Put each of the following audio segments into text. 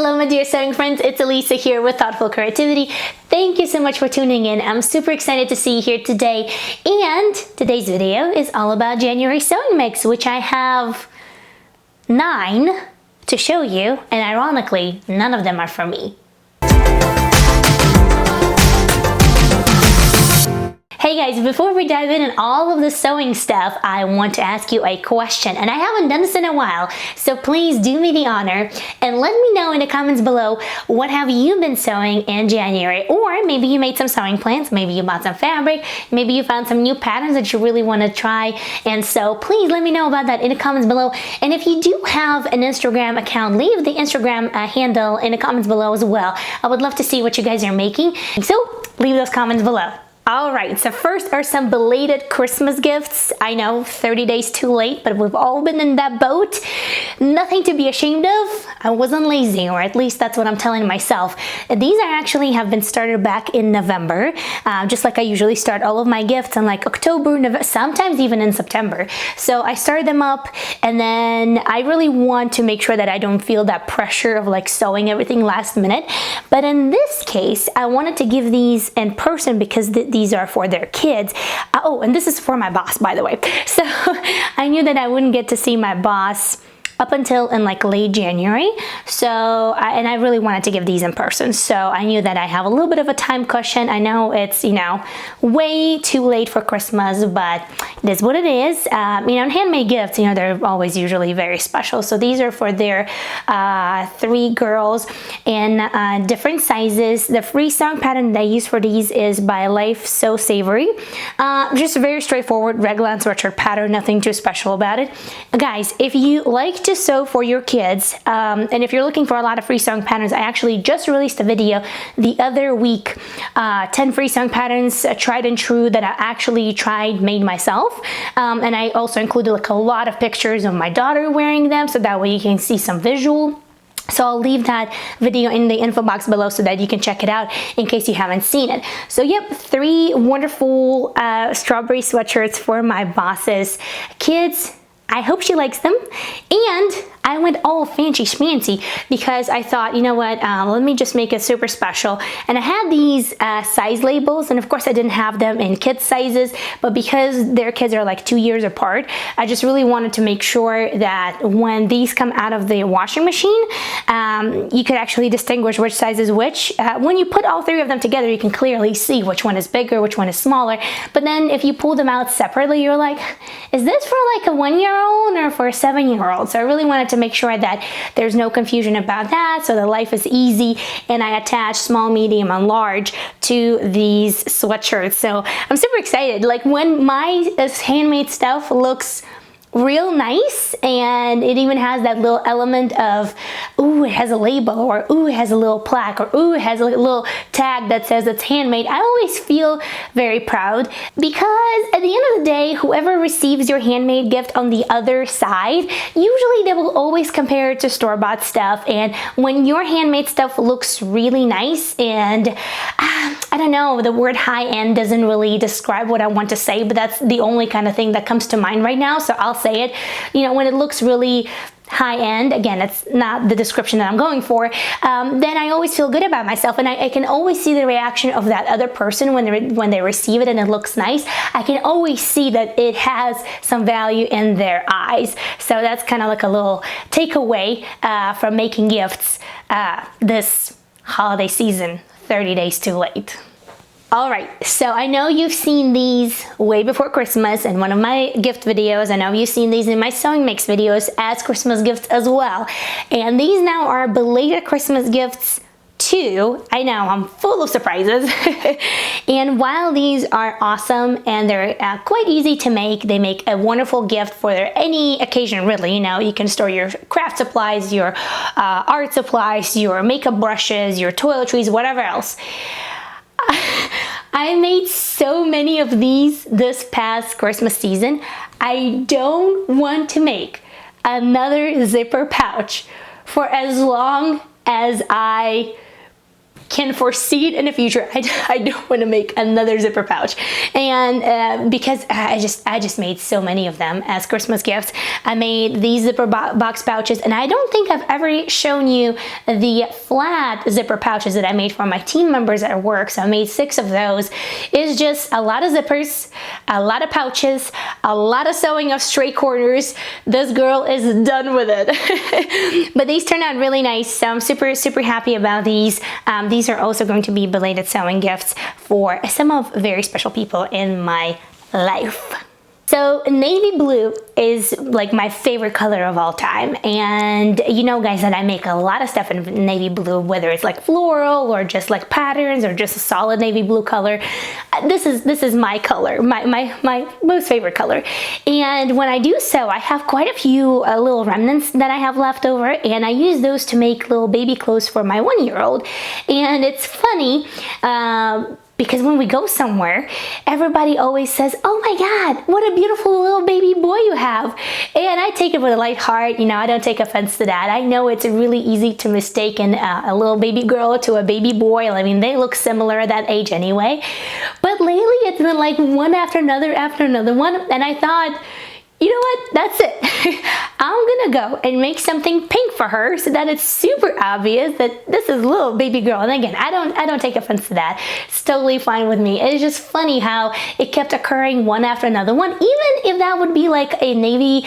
Hello my dear sewing friends, it's Elisa here with Thoughtful Creativity. Thank you so much for tuning in. I'm super excited to see you here today, and today's video is all about January sewing mix, which I have 9 to show you, and ironically none of them are for me. Hey guys, before we dive in and all of the sewing stuff, I want to ask you a question, and I haven't done this in a while, so please do me the honor and let me know in the comments below, what have you been sewing in January? Or maybe you made some sewing plans, maybe you bought some fabric, maybe you found some new patterns that you really want to try, and so please let me know about that in the comments below. And if you do have an Instagram account, leave the Instagram handle in the comments below as well. I would love to see what you guys are making, so leave those comments below. Alright, so first are some belated Christmas gifts. I know, 30 days too late, but we've all been in that boat. Nothing to be ashamed of. I wasn't lazy, or at least that's what I'm telling myself. These actually have been started back in November, just like I usually start all of my gifts in like October, November, sometimes even in September. So I started them up, and then I really want to make sure that I don't feel that pressure of like sewing everything last minute. But in this case, I wanted to give these in person because these are for their kids. Oh, and this is for my boss, by the way. So I knew that I wouldn't get to see my boss up until in like late January, and I really wanted to give these in person, so I knew that I have a little bit of a time cushion. I know it's, you know, way too late for Christmas, but it is what it is. You know, and handmade gifts, you know, they're always usually very special. So these are for their 3 girls in different sizes. The free sewing pattern that I use for these is by Life So Savory. Just a very straightforward raglan sweatshirt pattern, nothing too special about it. Guys, if you like to sew for your kids, and if you're looking for a lot of free sewing patterns, I actually just released a video the other week, 10 free sewing patterns, tried and true, that I actually made myself, and I also included like a lot of pictures of my daughter wearing them, so that way you can see some visual. So I'll leave that video in the info box below so that you can check it out in case you haven't seen it. So yep, 3 wonderful strawberry sweatshirts for my boss's kids. I hope she likes them, and I went all fancy schmancy because I thought, you know what, let me just make it super special. And I had these size labels, and of course I didn't have them in kids sizes, but because their kids are like 2 years apart, I just really wanted to make sure that when these come out of the washing machine, you could actually distinguish which size is which. When you put all 3 of them together, you can clearly see which one is bigger, which one is smaller. But then if you pull them out separately, you're like, is this for like a 1-year-old or for a 7-year-old? So I really wanted to make sure that there's no confusion about that, so the life is easy. And I attached small, medium, and large to these sweatshirts. So I'm super excited. Like, when my handmade stuff looks real nice, and it even has that little element of, ooh, it has a label, or ooh, it has a little plaque, or ooh, it has a little tag that says it's handmade, I always feel very proud, because at the end of the day, whoever receives your handmade gift on the other side, usually they will always compare it to store-bought stuff. And when your handmade stuff looks really nice, and I don't know, the word high-end doesn't really describe what I want to say, but that's the only kind of thing that comes to mind right now, so I'll say it. You know, when it looks really high-end, again, that's not the description that I'm going for, then I always feel good about myself, and I can always see the reaction of that other person when they receive it and it looks nice. I can always see that it has some value in their eyes. So that's kind of like a little takeaway from making gifts this holiday season, 30 days too late. Alright, so I know you've seen these way before Christmas in one of my gift videos. I know you've seen these in my sewing mix videos as Christmas gifts as well. And these now are belated Christmas gifts too. I know, I'm full of surprises. And while these are awesome and they're quite easy to make, they make a wonderful gift for any occasion, really. You know, you can store your craft supplies, your art supplies, your makeup brushes, your toiletries, whatever else. I made so many of these this past Christmas season. I don't want to make another zipper pouch for as long as I can foresee it in the future. I don't want to make another zipper pouch, and because I just made so many of them as Christmas gifts. I made these zipper box pouches, and I don't think I've ever shown you the flat zipper pouches that I made for my team members at work. So I made 6 of those. It's just a lot of zippers, a lot of pouches, a lot of sewing of straight corners. This girl is done with it. But these turned out really nice, so I'm super happy about these. These are also going to be belated sewing gifts for some of very special people in my life. So navy blue is like my favorite color of all time, and you know guys that I make a lot of stuff in navy blue, whether it's like floral or just like patterns or just a solid navy blue color. This is my color, my most favorite color. And when I do sew, I have quite a few little remnants that I have left over, and I use those to make little baby clothes for my 1-year-old. And it's funny, because when we go somewhere, everybody always says, "Oh my God, what a beautiful little baby boy you have." And I take it with a light heart, you know, I don't take offense to that. I know it's really easy to mistake a little baby girl to a baby boy. I mean, they look similar at that age anyway. But lately it's been like one after another one, and I thought, you know what, that's it. I'm gonna go and make something pink for her so that it's super obvious that this is a little baby girl. And again, I don't take offense to that. It's totally fine with me. It's just funny how it kept occurring one after another one, even if that would be like a navy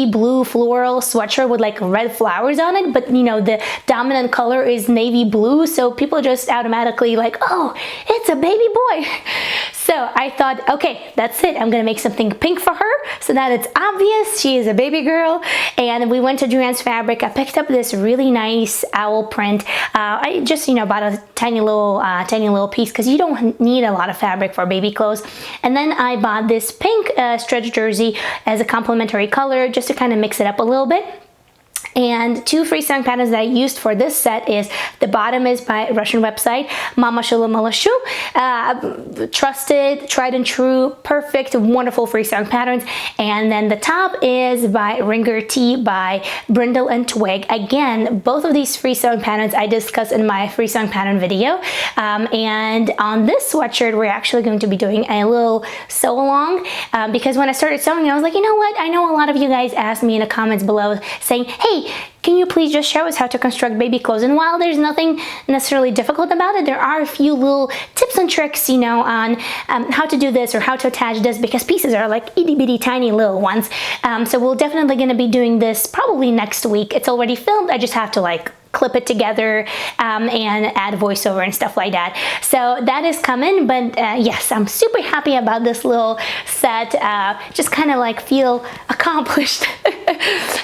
blue floral sweatshirt with like red flowers on it, but you know, the dominant color is navy blue, so people just automatically like, oh, it's a baby boy. So I thought, okay, that's it. I'm gonna make something pink for her so that it's obvious she is a baby girl. And we went to Joann's Fabric. I picked up this really nice owl print. I just, you know, bought a tiny little piece because you don't need a lot of fabric for baby clothes. And then I bought this pink stretch jersey as a complementary color just to kind of mix it up a little bit. And 2 freestyle patterns that I used for this set is, the bottom is by Russian website Mama Shulumalashu, trusted, tried and true, perfect, wonderful freestyle patterns. And then the top is by Ringer T by Brindle and Twig. Again, both of these freestyle patterns I discussed in my freestyle pattern video. And on this sweatshirt, we're actually going to be doing a little sew along, because when I started sewing, I was like, you know what? I know a lot of you guys asked me in the comments below saying, hey, can you please just show us how to construct baby clothes? And while there's nothing necessarily difficult about it, there are a few little tips and tricks, you know, on how to do this or how to attach this, because pieces are like itty bitty tiny little ones. So we're definitely going to be doing this probably next week. It's already filmed. I just have to like clip it together and add voiceover and stuff like that. So that is coming, but yes, I'm super happy about this little set. Just kind of like feel accomplished.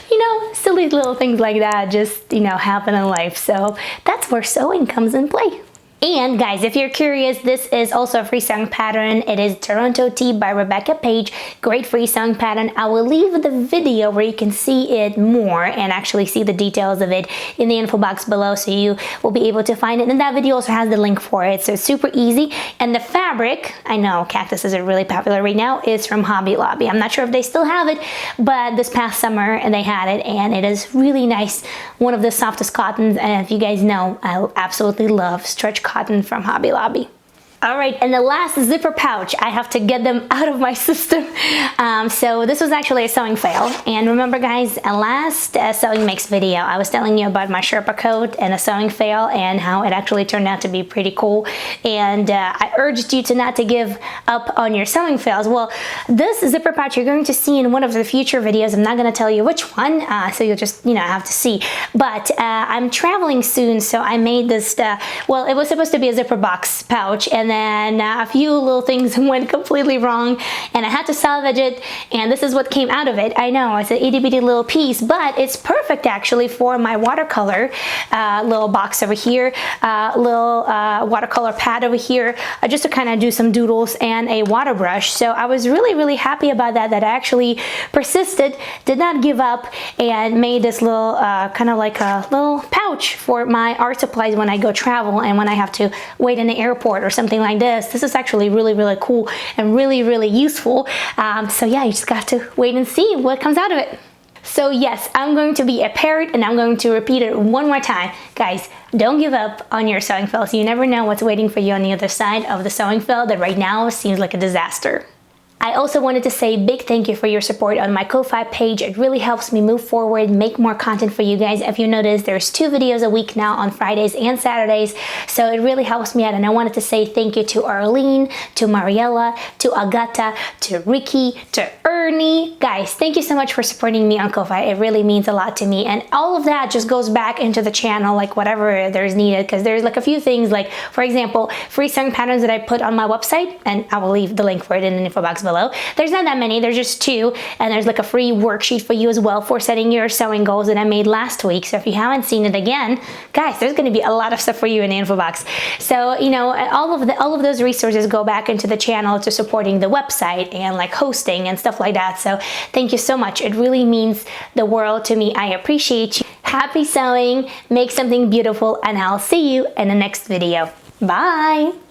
You know, silly little things like that just, you know, happen in life. So that's where sewing comes in play. And guys, if you're curious, this is also a free sewing pattern. It is Toronto Tea by Rebecca Page. Great free sewing pattern. I will leave the video where you can see it more and actually see the details of it in the info box below, so you will be able to find it. And that video also has the link for it, so it's super easy. And the fabric, I know cactuses are really popular right now, is from Hobby Lobby. I'm not sure if they still have it, but this past summer they had it, and it is really nice. One of the softest cottons, and if you guys know, I absolutely love stretch cotton from Hobby Lobby. All right, and the last zipper pouch, I have to get them out of my system. So this was actually a sewing fail. And remember guys, last Sewing Mix video, I was telling you about my Sherpa coat and a sewing fail and how it actually turned out to be pretty cool. And I urged you to not to give up on your sewing fails. Well, this zipper pouch you're going to see in one of the future videos. I'm not gonna tell you which one, so you'll just, you know, have to see. But I'm traveling soon, so I made this, well, it was supposed to be a zipper box pouch, and then a few little things went completely wrong and I had to salvage it, and this is what came out of it. I know it's an itty bitty little piece, but it's perfect actually for my watercolor little box over here, little watercolor pad over here, just to kind of do some doodles, and a water brush. So I was really happy about that I actually persisted, did not give up, and made this little kind of like a little pouch for my art supplies when I go travel and when I have to wait in the airport or something like this. This is actually really cool and really useful. So yeah, you just got to wait and see what comes out of it. So yes, I'm going to be a parrot and I'm going to repeat it one more time. Guys, don't give up on your sewing fill. You never know what's waiting for you on the other side of the sewing fill that right now seems like a disaster. I also wanted to say a big thank you for your support on my Ko-Fi page. It really helps me move forward, make more content for you guys. If you notice, there's 2 videos a week now on Fridays and Saturdays, so it really helps me out. And I wanted to say thank you to Arlene, to Mariella, to Agata, to Ricky, to Ernie. Guys, thank you so much for supporting me on Ko-Fi. It really means a lot to me. And all of that just goes back into the channel, like whatever there's needed, because there's like a few things, like for example, free sewing patterns that I put on my website, and I will leave the link for it in the info box below. There's not that many, there's just 2, and there's like a free worksheet for you as well for setting your sewing goals that I made last week. So if you haven't seen it again, guys, there's gonna be a lot of stuff for you in the info box. So, you know, all of those resources go back into the channel to supporting the website and like hosting and stuff like that. So thank you so much. It really means the world to me. I appreciate you. Happy sewing, make something beautiful, and I'll see you in the next video. Bye!